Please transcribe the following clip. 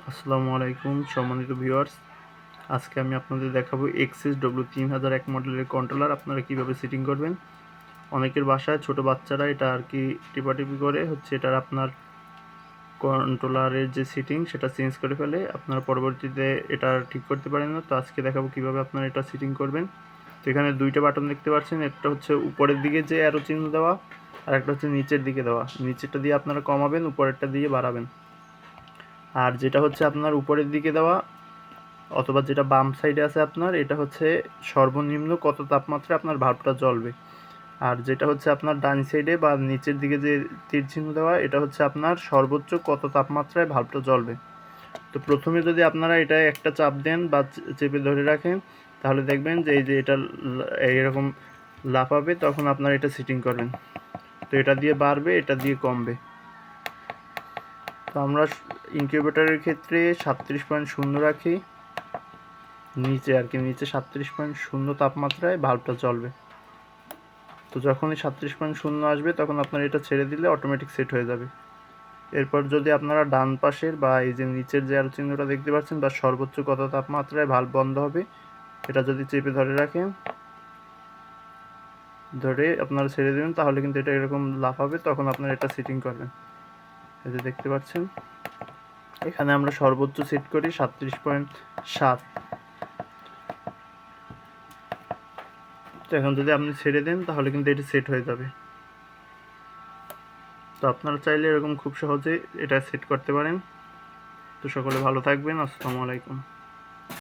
আসসালামু আলাইকুম সম্মানিত ভিউয়ার্স। আজকে আমি আপনাদের দেখাবো এক্সিস W3001 মডেলের কন্ট্রোলার আপনারা কিভাবে সেটিং করবেন। অনেকের বাসায় ছোট বাচ্চারা এটা আর কি টিপাটিপি করে এটার আপনার কন্ট্রোলারের যে সেটিং সেটা চেঞ্জ করে ফেলে, আপনারা পরবর্তীতে এটা ঠিক করতে পারেন না। তো আজকে দেখাবো কিভাবে আপনারা এটা সেটিং করবেন। তো এখানে দুইটা বাটন দেখতে পাচ্ছেন, একটা হচ্ছে উপরের দিকে যে অ্যারো চিহ্ন দেওয়া, আর একটা হচ্ছে নিচের দিকে দেওয়া। নিচেরটা দিয়ে আপনারা কমাবেন, উপরেরটা দিয়ে বাড়াবেন। আর যেটা হচ্ছে আপনার উপরের দিকে দেওয়া অথবা যেটা বাম সাইডে আছে আপনার, এটা হচ্ছে সর্বনিম্ন কত তাপমাত্রায় আপনার ভাল্বটা জ্বলবে। আর যেটা হচ্ছে আপনার ডান সাইডে বা নিচের দিকে যে তীর চিহ্ন দেওয়া, এটা হচ্ছে আপনার সর্বোচ্চ কত তাপমাত্রায় ভাল্বটা জ্বলবে। তো প্রথমে যদি আপনারা এটা একটা চাপ দেন বা চেপে ধরে রাখেন, তাহলে দেখবেন যে এই যে এটা এইরকম লাফাবে, তখন আপনারা এটা সেটিং করবেন। তো এটা দিয়ে বাড়বে, এটা দিয়ে কমবে। তো আমরা ইনকিউবেটরের ক্ষেত্রে 37.0 রাখি, নিচে আর কি, নিচে 37.0 তাপমাত্রায় ভাল্বটা জ্বলবে। তো যখনই 37.0 আসবে তখন আপনার এটা ছেড়ে দিলে অটোমেটিক সেট হয়ে যাবে। এরপর যদি আপনারা ডান পাশের বা এই যে নিচের যে আলো চিহ্নটা দেখতে পাচ্ছেন, বা সর্বোচ্চ কত তাপমাত্রায় ভাল্ব বন্ধ হবে, এটা যদি চেপে ধরে রাখেন, ধরে আপনারা ছেড়ে দেবেন, তাহলে কিন্তু এটা এরকম লাফাবে, তখন আপনারা এটা সেটিং করবেন। এই যে দেখতে পাচ্ছেন, এখানে আমরা সর্বোচ্চ সেট করি 37.7। তো এখন যদি আপনি ছেড়ে দেন, তাহলে কিন্তু এটা সেট হয়ে যাবে। তো আপনারা চাইলে এরকম খুব সহজে এটা সেট করতে পারেন। তো সকলে ভালো থাকবেন। আসসালামু আলাইকুম।